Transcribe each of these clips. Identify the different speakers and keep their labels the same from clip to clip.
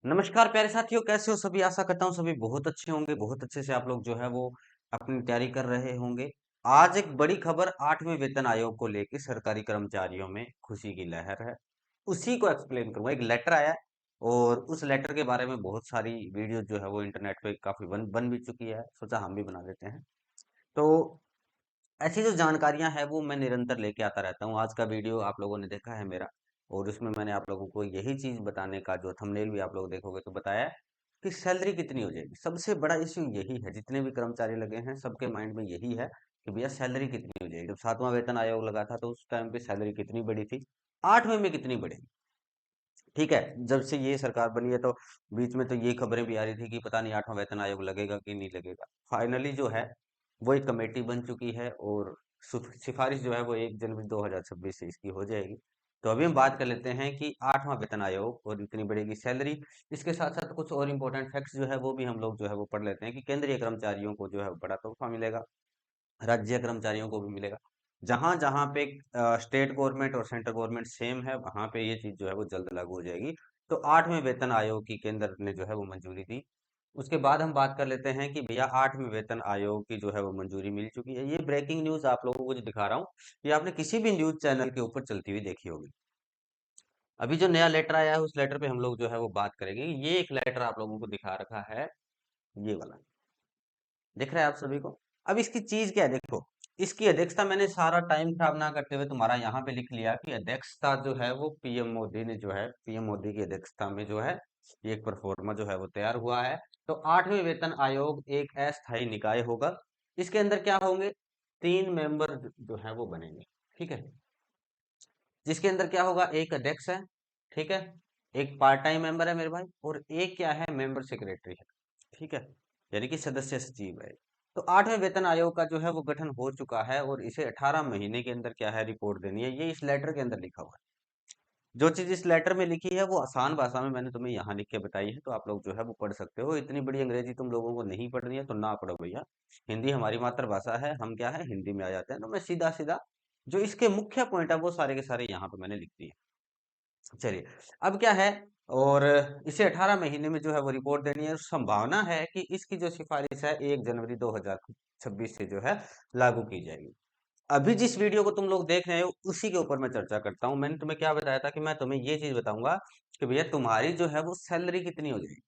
Speaker 1: नमस्कार प्यारे साथियों, कैसे हो सभी। आशा करता हूँ सभी बहुत अच्छे होंगे, बहुत अच्छे से आप लोग जो है वो अपनी तैयारी कर रहे होंगे। आज एक बड़ी खबर 8वें वेतन आयोग को लेके सरकारी कर्मचारियों में खुशी की लहर है। उसी को एक्सप्लेन करूंगा। एक लेटर आया है और उस लेटर के बारे में बहुत सारी वीडियो जो है वो इंटरनेट पे काफी बन भी चुकी है। सोचा हम भी बना देते हैं। तो ऐसी जो जानकारियां हैं वो मैं निरंतर लेके आता रहता हूँ। आज का वीडियो आप लोगों ने देखा है मेरा, और उसमें मैंने आप लोगों को यही चीज बताने का, जो थंबनेल भी आप लोग देखोगे तो बताया है कि सैलरी कितनी हो जाएगी। सबसे बड़ा इश्यू यही है, जितने भी कर्मचारी लगे हैं सबके माइंड में यही है कि भैया सैलरी कितनी हो जाएगी। जब 7वां वेतन आयोग लगा था तो उस टाइम पे सैलरी कितनी बढ़ी थी, 8वें में कितनी बढ़ेगी। ठीक है, जब से ये सरकार बनी है तो बीच में तो ये खबरें भी आ रही थी कि पता नहीं 8वां वेतन आयोग लगेगा कि नहीं लगेगा। फाइनली जो है वो एक कमेटी बन चुकी है और सिफारिश जो है वो 1 जनवरी 2026 से इसकी हो जाएगी। तो अभी हम बात कर लेते हैं कि 8वां वेतन आयोग और इतनी बढ़ेगी सैलरी। इसके साथ साथ कुछ और इम्पोर्टेंट फैक्ट्स जो है वो भी हम लोग जो है वो पढ़ लेते हैं कि केंद्रीय कर्मचारियों को जो है बड़ा तोहफा मिलेगा, राज्य कर्मचारियों को भी मिलेगा। जहां जहां पे स्टेट गवर्नमेंट और सेंट्रल गवर्नमेंट सेम है, वहां पे ये चीज जो है वो जल्द लागू हो जाएगी। तो 8वें वेतन आयोग की केंद्र ने जो है वो मंजूरी दी। उसके बाद हम बात कर लेते हैं कि भैया 8वें वेतन आयोग की जो है वो मंजूरी मिल चुकी है। ये ब्रेकिंग न्यूज आप लोगों को जो दिखा रहा हूँ, ये आपने किसी भी न्यूज चैनल के ऊपर चलती हुई देखी होगी। अभी जो नया लेटर आया है उस लेटर पे हम लोग जो है वो बात करेंगे। ये एक लेटर आप लोगों को दिखा रखा है, ये वाला दिख रहा है आप सभी को। अब इसकी चीज क्या है देखो। इसकी अध्यक्षता मैंने सारा टाइम खराब ना करते हुए तुम्हारा यहाँ पे लिख लिया कि अध्यक्षता जो है वो पीएम मोदी ने जो है, पीएम मोदी की अध्यक्षता में जो है ये एक परफॉर्मा जो है वो तैयार हुआ है। तो 8वें वेतन आयोग एक अस्थायी निकाय होगा। इसके अंदर क्या होंगे, 3 मेंबर जो है वो बनेंगे। ठीक है, जिसके अंदर क्या होगा, एक अध्यक्ष है, ठीक है, एक पार्ट टाइम मेंबर है मेरे भाई, और एक क्या है, मेंबर सेक्रेटरी है। ठीक है, यानी कि सदस्य सचिव है। तो 8वें वेतन आयोग का जो है वो गठन हो चुका है और इसे 18 महीने के अंदर क्या है, रिपोर्ट देनी है। ये इस लेटर के अंदर लिखा हुआ है। जो चीज इस लेटर में लिखी है वो आसान भाषा में मैंने तुम्हें यहाँ लिख के बताई है, तो आप लोग जो है वो पढ़ सकते हो। इतनी बड़ी अंग्रेजी तुम लोगों को नहीं पढ़नी है तो ना पढ़ो भैया। हिंदी हमारी मातृभाषा है, हम क्या है हिंदी में आ जाते हैं। तो मैं सीधा सीधा जो इसके मुख्य पॉइंट है वो सारे के सारे यहाँ पे मैंने लिख दिए। चलिए, अब क्या है, और इसे 18 महीने में जो है वो रिपोर्ट देनी है। संभावना है कि इसकी जो सिफारिश है 1 जनवरी 2026 से जो है लागू की जाएगी। अभी जिस वीडियो को तुम लोग देख रहे हो उसी के ऊपर मैं चर्चा करता हूँ। मैंने तुम्हें क्या बताया था कि मैं तुम्हें ये चीज बताऊंगा कि भैया तुम्हारी जो है वो सैलरी कितनी हो जाएगी।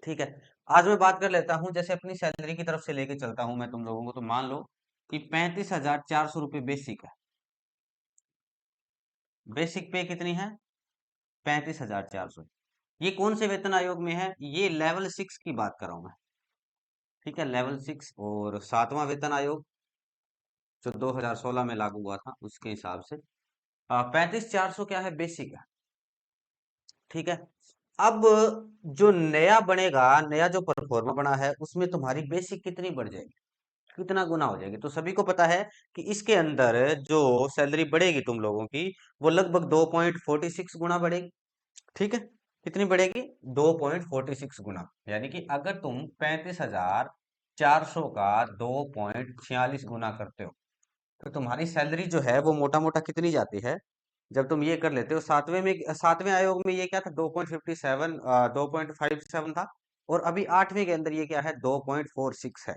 Speaker 1: ठीक है, आज मैं बात कर लेता हूँ, जैसे अपनी सैलरी की तरफ से लेके चलता हूँ मैं तुम लोगों को। तो मान लो कि 35,400 रुपये बेसिक है। बेसिक पे कितनी है, 35,400। ये कौन से वेतन आयोग में है, ये लेवल 6 की बात कर रहा हूं मैं। ठीक है, लेवल 6। और 7वां वेतन आयोग जो 2016 में लागू हुआ था उसके हिसाब से 35,400 क्या है, बेसिक है। ठीक है, अब जो नया बनेगा, नया जो परफॉर्मा बना है उसमें तुम्हारी बेसिक कितनी बढ़ जाएगी, कितना गुना हो जाएगी। तो सभी को पता है कि इसके अंदर जो सैलरी बढ़ेगी तुम लोगों की, वो लगभग 2.46 गुना बढ़ेगी। ठीक है, कितनी बढ़ेगी, 2.46 गुना। यानी कि अगर तुम 35,400 का 2.46 गुना करते हो तो तुम्हारी सैलरी जो है वो मोटा मोटा कितनी जाती है। जब तुम ये कर लेते हो, 7वें आयोग में ये क्या था, 2.57, 2.57 था। और अभी 8वें के अंदर ये क्या है, 2.46 है।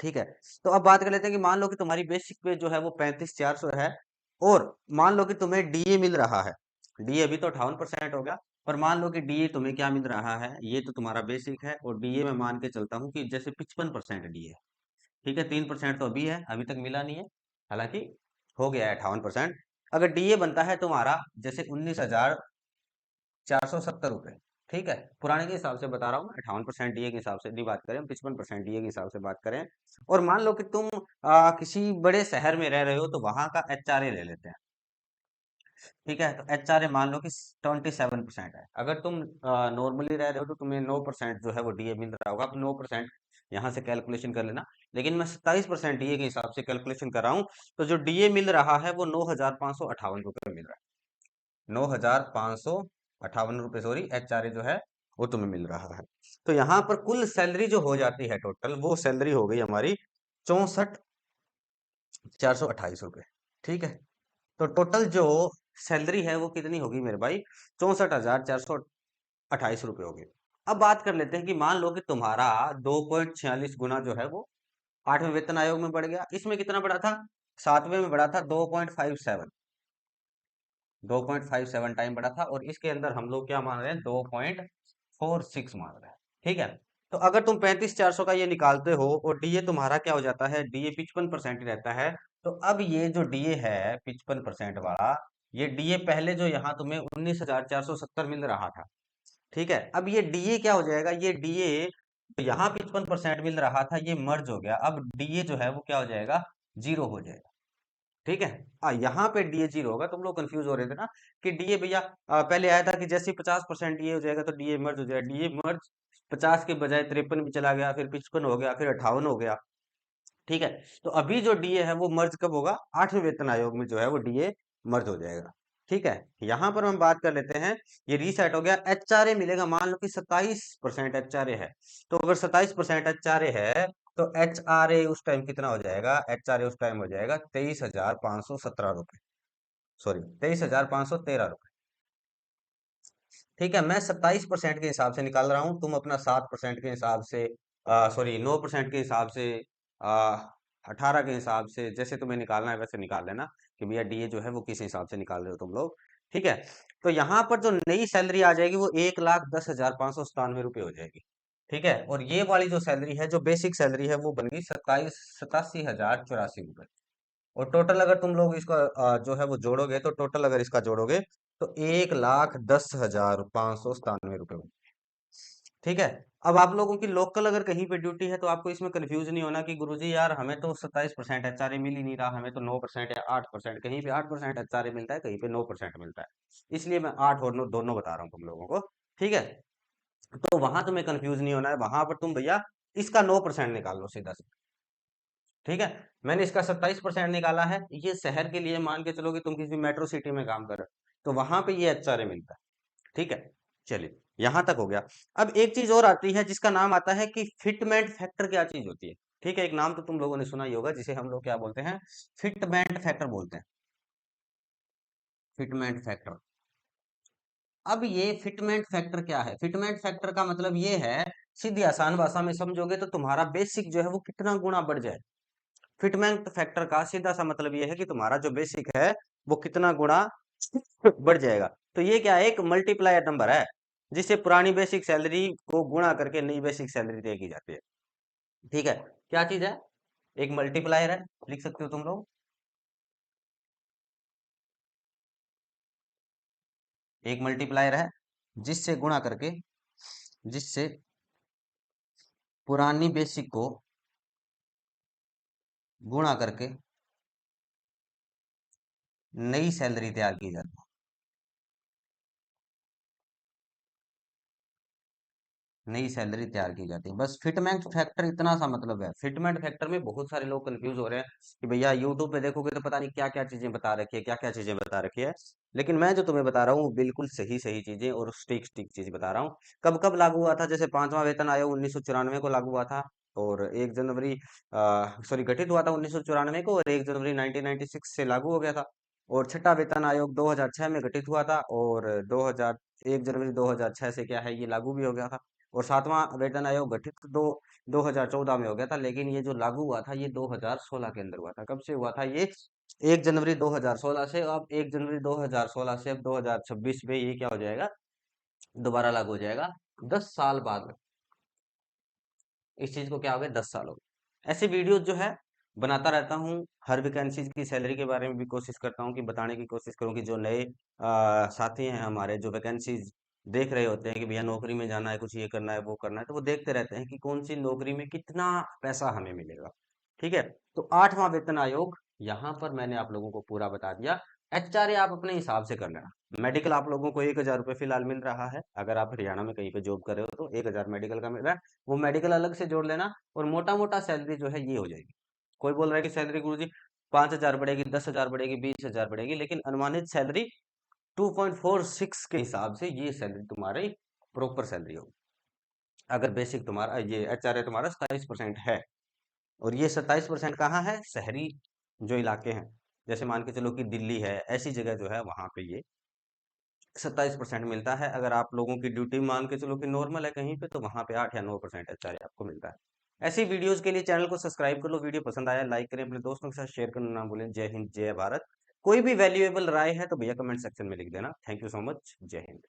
Speaker 1: ठीक है, तो अब बात कर लेते हैं कि मान लो कि तुम्हारी बेसिक पे जो है वो 35,400 है, और मान लो कि तुम्हें डीए मिल रहा है। डीए अभी तो 58% हो गया, पर मान लो कि डीए तुम्हें क्या मिल रहा है, ये तो तुम्हारा बेसिक है, और डीए में मान के चलता हूँ कि जैसे 55% डीए। ठीक है, 3% तो अभी है, अभी तक मिला नहीं है, हालांकि हो गया है 58%। अगर डीए बनता है तुम्हारा जैसे 19,470 रुपये। ठीक है, पुराने के हिसाब से बता रहा हूँ, 58% डीए के हिसाब से नहीं बात करें, 55% डीए के हिसाब से बात करें। और मान लो कि तुम किसी बड़े शहर में रह रहे हो तो वहां का एचआरए ले लेते हैं। ठीक है, तो एचआरए मान लो कि 27% है। अगर तुम नॉर्मली रह रहे हो तो तुम्हें 9% जो है वो डीए मिल रहा होगा। अब 9% यहाँ से कैलकुलेशन कर लेना, लेकिन मैं 27% डीए के हिसाब से कैलकुलेशन कर रहा हूँ। तो जो डीए मिल रहा है वो 9,558 रुपये मिल रहा है। 9,558 रुपये, सॉरी, एचआरए जो है वो तुम्हें मिल रहा है। तो यहाँ पर कुल सैलरी जो हो जाती है टोटल, वो सैलरी हो गई हमारी 64,428 रुपये। ठीक है, तो टोटल जो सैलरी है वो कितनी होगी मेरे भाई, 64,428। ₹28 हो गए। अब बात कर लेते हैं कि मान लो कि तुम्हारा 2.46 गुना जो है वो 8वें वेतन आयोग में बढ़ गया। इसमें कितना बढ़ा था? 7वें में बढ़ा था 2.57, 2.57 टाइम बढ़ा था, और इसके अंदर हम लोग क्या मान रहे हैं? 2.46 मान रहे हैं। ठीक है, तो अगर तुम 35,400 का ये निकालते हो और डीए तुम्हारा क्या हो जाता है? डीए 55% ही रहता है। तो अब ये जो डीए है 55% वाला, ये डीए पहले जो यहाँ तुम्हें 19,470 मिल रहा था, ठीक है, अब ये डीए क्या हो जाएगा? ये डीए यहाँ 55% मिल रहा था, ये मर्ज हो गया। अब डीए जो है वो क्या हो जाएगा? जीरो हो जाएगा। ठीक है, यहाँ पे डीए जीरो होगा। तुम लोग कंफ्यूज हो रहे थे ना कि डीए भैया पहले आया था कि जैसे 50% डीए हो जाएगा तो डीए मर्ज हो जाएगा। डीए मर्ज 50 के बजाय 53 में चला गया, फिर 55 हो गया, फिर 58 हो गया। ठीक है, तो अभी जो डीए है वो मर्ज कब होगा? 8वें वेतन आयोग में जो है वो डीए मर्ज हो जाएगा। ठीक है, यहाँ पर हम बात कर लेते हैं, ये रीसेट हो गया। एचआरए मिलेगा, मान लो कि 27% एचआरए है। तो अगर 27% एचआरए है तो एचआरए उस टाइम कितना हो जाएगा? एचआरए उस टाइम हो जाएगा 23,517 रुपए, सॉरी 23,513 रुपए। ठीक है, मैं 27% के हिसाब से निकाल रहा हूँ, तुम अपना 7% के हिसाब से, सॉरी 9% के हिसाब से, आ, 18 के हिसाब से, जैसे तुम्हें निकालना है वैसे निकाल लेना कि भैया डीए जो है वो किस हिसाब से निकाल रहे हो तुम लोग। ठीक है, तो यहाँ पर जो नई सैलरी आ जाएगी वो 1,10,597 रुपये हो जाएगी। ठीक है, और ये वाली जो सैलरी है, जो बेसिक सैलरी है, वो बन गई 87,084 रुपये। और टोटल अगर तुम लोग इसका जो है वो जोड़ोगे, तो टोटल अगर इसका जोड़ोगे तो 1,10,597 रुपये। ठीक है, अब आप लोगों की लोकल अगर कहीं पे ड्यूटी है तो आपको इसमें कंफ्यूज नहीं होना कि गुरुजी यार हमें तो 27% एचआरए मिल ही नहीं रहा, हमें तो 9% या 8%, कहीं पे 8% एचआरए मिलता है, कहीं पे 9% मिलता है। इसलिए मैं 8 और 9 दोनों बता रहा हूँ तुम लोगों को। ठीक है, तो वहां तुम्हें कंफ्यूज नहीं होना है, वहां पर तुम भैया इसका 9% निकाल लो सीधा सीधा। ठीक है, मैंने इसका 27% निकाला है। ये शहर के लिए मान के चलो कि तुम किसी मेट्रो सिटी में काम कर रहे हो तो वहां पे ये एचआरए मिलता है। ठीक है, चलिए यहां तक हो गया। अब एक चीज और आती है जिसका नाम आता है कि फिटमेंट फैक्टर। क्या चीज होती है? ठीक है, एक नाम तो तुम लोगों ने सुना ही होगा जिसे हम लोग क्या बोलते हैं? फिटमेंट फैक्टर बोलते हैं। Fitment factor. अब ये फिटमेंट फैक्टर क्या है? फिटमेंट फैक्टर का मतलब ये है, सीधी आसान भाषा में समझोगे तो तुम्हारा बेसिक जो है वो कितना गुना बढ़ जाए। फिटमेंट फैक्टर का सीधा सा मतलब ये है कि तुम्हारा जो बेसिक है वो कितना गुना बढ़ जाएगा। तो ये क्या है? एक मल्टीप्लायर नंबर है जिससे पुरानी बेसिक सैलरी को गुणा करके नई बेसिक सैलरी तय की जाती है। ठीक है, क्या चीज है? एक मल्टीप्लायर है, लिख सकते हो तुम लोग। एक मल्टीप्लायर है जिससे गुणा करके, जिससे पुरानी बेसिक को गुणा करके नई सैलरी तैयार की जाती है। नई सैलरी तैयार की जाती है, बस फिटमेंट फैक्टर इतना सा मतलब है। फिटमेंट फैक्टर में बहुत सारे लोग कंफ्यूज हो रहे हैं कि भैया यूट्यूब पे देखोगे तो पता नहीं क्या क्या चीजें बता रखी है, क्या क्या चीजें बता रखी है। लेकिन मैं जो तुम्हें बता रहा हूँ वो बिल्कुल सही सही चीजें और स्टिक स्टिक चीज बता रहा हूँ। कब कब लागू हुआ था? जैसे 5वां वेतन आयोग 1994 को लागू हुआ था, और 1 जनवरी, सॉरी गठित हुआ था 1994 को, और 1 जनवरी 1996 से लागू हो गया था। और छठा वेतन आयोग 2006 में गठित हुआ था, और 1 जनवरी 2006 से क्या है ये लागू भी हो गया था। और 7वां वेतन आयोग गठित 2014 में हो गया था, लेकिन ये जो लागू हुआ था ये 2016 के अंदर हुआ था। कब से हुआ था ये? 1 जनवरी 2016 से। अब 1 जनवरी 2016 से अब 2026 में ये क्या हो जाएगा? दोबारा लागू हो जाएगा। 10 साल बाद इस चीज को क्या हो गया? 10 साल हो गए। ऐसे वीडियोस जो है बनाता रहता हूँ, हर वैकेंसीज की सैलरी के बारे में भी कोशिश करता हूँ कि बताने की कोशिश करूँ कि जो नए साथी हैं हमारे, जो वैकेंसीज देख रहे होते हैं कि भैया नौकरी में जाना है, कुछ ये करना है वो करना है, तो वो देखते रहते हैं कि कौन सी नौकरी में कितना पैसा हमें मिलेगा। ठीक है, तो 8वां वेतन आयोग यहाँ पर मैंने आप लोगों को पूरा बता दिया। एचआरए आप अपने हिसाब से कर लेना। मेडिकल आप लोगों को 1,000 रुपये फिलहाल मिल रहा है, अगर आप हरियाणा में कहीं पे जॉब कर रहे हो तो 1,000 मेडिकल का मिल रहा है। वो मेडिकल अलग से जोड़ लेना, और मोटा मोटा सैलरी जो है ये हो जाएगी। कोई बोल रहा है कि सैलरी गुरुजी 5,000 बढ़ेगी, 10,000 बढ़ेगी, 20,000 बढ़ेगी, लेकिन अनुमानित सैलरी 2.46 के हिसाब से ये सैलरी तुम्हारी प्रॉपर सैलरी होगी। अगर बेसिक तुम्हारा ये एचआरए तुम्हारा 27% है, और ये 27% कहाँ है? शहरी जो इलाके हैं, जैसे मान के चलो कि दिल्ली है, ऐसी जगह जो है वहां पे ये 27% मिलता है। अगर आप लोगों की ड्यूटी मान के चलो कि नॉर्मल है कहीं पे, तो वहां पे 8 या 9% एचआर आपको मिलता है। ऐसी वीडियोस के लिए चैनल को सब्सक्राइब कर लो। वीडियो पसंद आया लाइक करें, अपने दोस्तों के साथ शेयर करना ना भूलें। जय हिंद जय भारत। कोई भी वैल्यूएबल राय है तो भैया कमेंट सेक्शन में लिख देना। Thank you so much. जय हिंद।